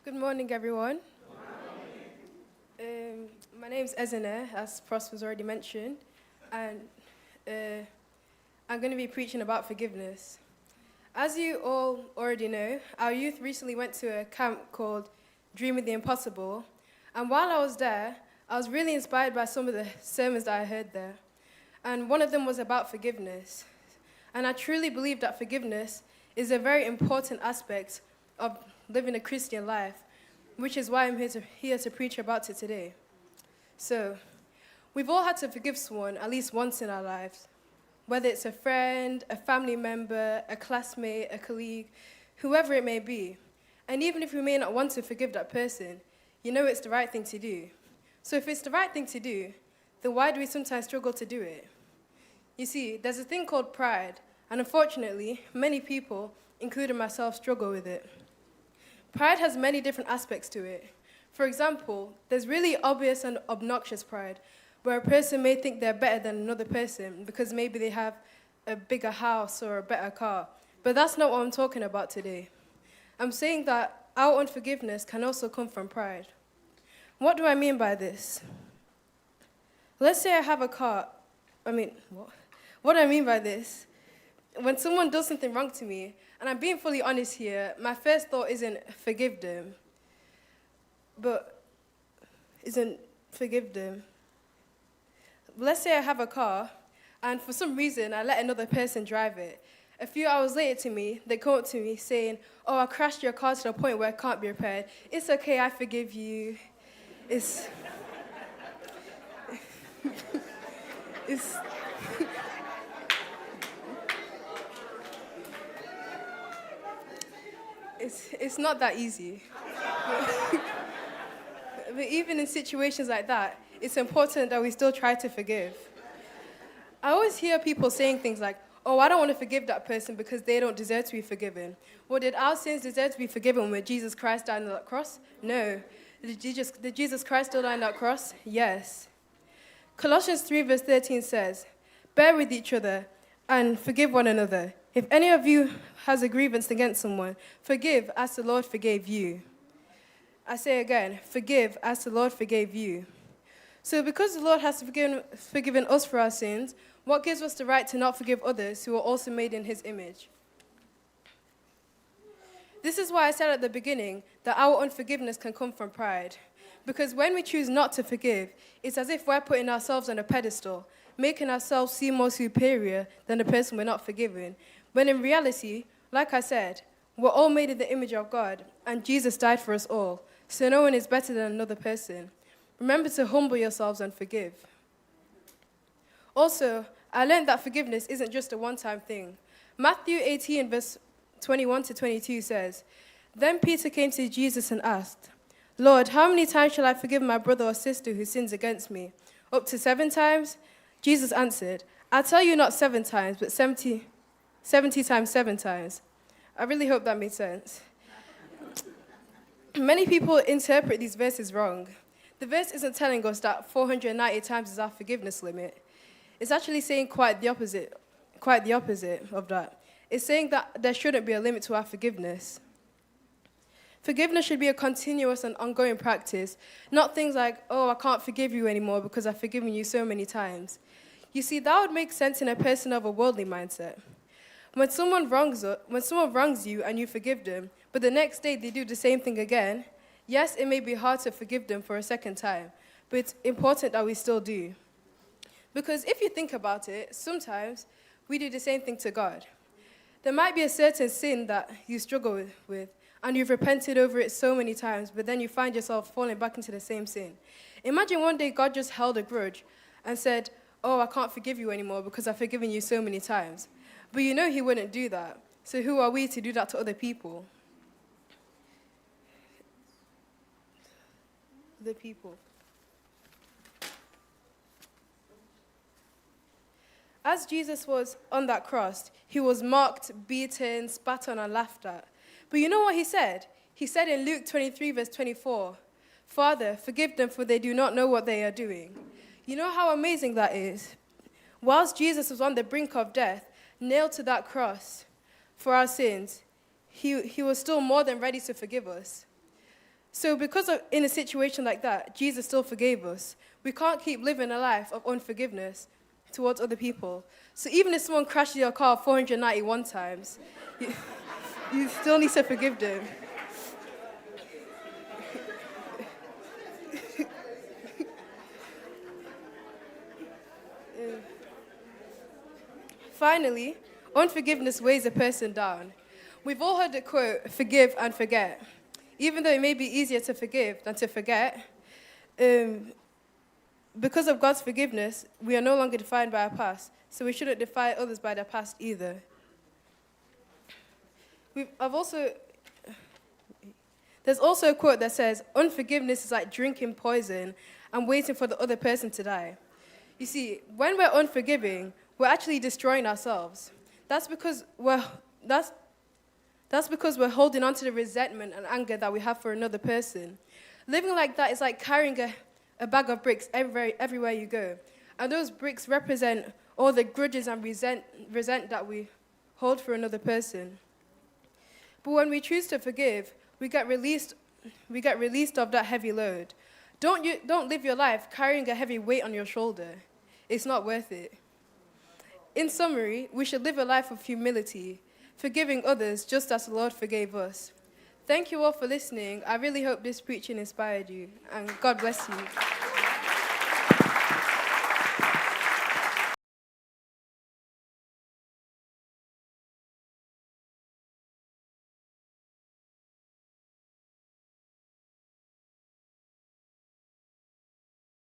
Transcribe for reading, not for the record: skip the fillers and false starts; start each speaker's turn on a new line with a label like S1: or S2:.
S1: Good morning, everyone. My name's Ezinne, as Pros was already mentioned, and I'm going to be preaching about forgiveness. As you all already know, our youth recently went to a camp called Dreaming the Impossible, and while I was there, I was really inspired by some of the sermons that I heard there, and one of them was about forgiveness. And I truly believe that forgiveness is a very important aspect of living a Christian life, which is why I'm here to preach about it today. So, we've all had to forgive someone at least once in our lives, whether it's a friend, a family member, a classmate, a colleague, whoever it may be. And even if we may not want to forgive that person, you know it's the right thing to do. So if it's the right thing to do, then why do we sometimes struggle to do it? You see, there's a thing called pride, and unfortunately, many people, including myself, struggle with it. Pride has many different aspects to it. For example, there's really obvious and obnoxious pride, where a person may think they're better than another person because maybe they have a bigger house or a better car. But that's not what I'm talking about today. I'm saying that our unforgiveness can also come from pride. What do I mean by this? Let's say I have a car. What do I mean by this? When someone does something wrong to me, and I'm being fully honest here, my first thought isn't forgive them. Let's say I have a car, and for some reason I let another person drive it. A few hours later they come up to me saying, "Oh, I crashed your car to the point where it can't be repaired. It's okay, I forgive you." It's It's not that easy. But even in situations like that, it's important that we still try to forgive. I always hear people saying things like, "Oh, I don't want to forgive that person because they don't deserve to be forgiven." Well, did our sins deserve to be forgiven when Jesus Christ died on that cross? No. Did Jesus Christ still die on that cross? Yes. Colossians 3 verse 13 says, "Bear with each other and forgive one another. If any of you has a grievance against someone, forgive as the Lord forgave you." I say again, forgive as the Lord forgave you. So because the Lord has forgiven us for our sins, what gives us the right to not forgive others who are also made in his image? This is why I said at the beginning that our unforgiveness can come from pride. Because when we choose not to forgive, it's as if we're putting ourselves on a pedestal, making ourselves seem more superior than the person we're not forgiving. When in reality, like I said, we're all made in the image of God, and Jesus died for us all, so no one is better than another person. Remember to humble yourselves and forgive. Also, I learned that forgiveness isn't just a one-time thing. Matthew 18, verse 21 to 22 says, "Then Peter came to Jesus and asked, 'Lord, how many times shall I forgive my brother or sister who sins against me? Up to 7 times?' Jesus answered, 'I tell you not 7 times, but 70 times 7 times. I really hope that made sense. Many people interpret these verses wrong. The verse isn't telling us that 490 times is our forgiveness limit. It's actually saying quite the opposite of that. It's saying that there shouldn't be a limit to our forgiveness. Forgiveness should be a continuous and ongoing practice, not things like, "Oh, I can't forgive you anymore because I've forgiven you so many times." You see, that would make sense in a person of a worldly mindset. When someone wrongs you and you forgive them, but the next day they do the same thing again, yes, it may be hard to forgive them for a second time, but it's important that we still do. Because if you think about it, sometimes we do the same thing to God. There might be a certain sin that you struggle with, and you've repented over it so many times, but then you find yourself falling back into the same sin. Imagine one day God just held a grudge and said, "Oh, I can't forgive you anymore because I've forgiven you so many times." But you know he wouldn't do that. So who are we to do that to other people? As Jesus was on that cross, he was mocked, beaten, spat on, and laughed at. But you know what he said? He said in Luke 23, verse 24, "Father, forgive them, for they do not know what they are doing." You know how amazing that is? Whilst Jesus was on the brink of death, nailed to that cross for our sins, he was still more than ready to forgive us. So because of in a situation like that, Jesus still forgave us. We can't keep living a life of unforgiveness towards other people. So even if someone crashes your car 491 times, you, you still need to forgive them. Finally, unforgiveness weighs a person down. We've all heard the quote, forgive and forget. Even though it may be easier to forgive than to forget, because of God's forgiveness, we are no longer defined by our past, so we shouldn't define others by their past either. There's also a quote that says, unforgiveness is like drinking poison and waiting for the other person to die. You see, when we're unforgiving, we're actually destroying ourselves. That's because we're holding on to the resentment and anger that we have for another person. Living like that is like carrying a bag of bricks everywhere you go. And those bricks represent all the grudges and resent that we hold for another person. But when we choose to forgive, we get released of that heavy load. Don't live your life carrying a heavy weight on your shoulder. It's not worth it. In summary, we should live a life of humility, forgiving others just as the Lord forgave us. Thank you all for listening. I really hope this preaching inspired you, and God bless you.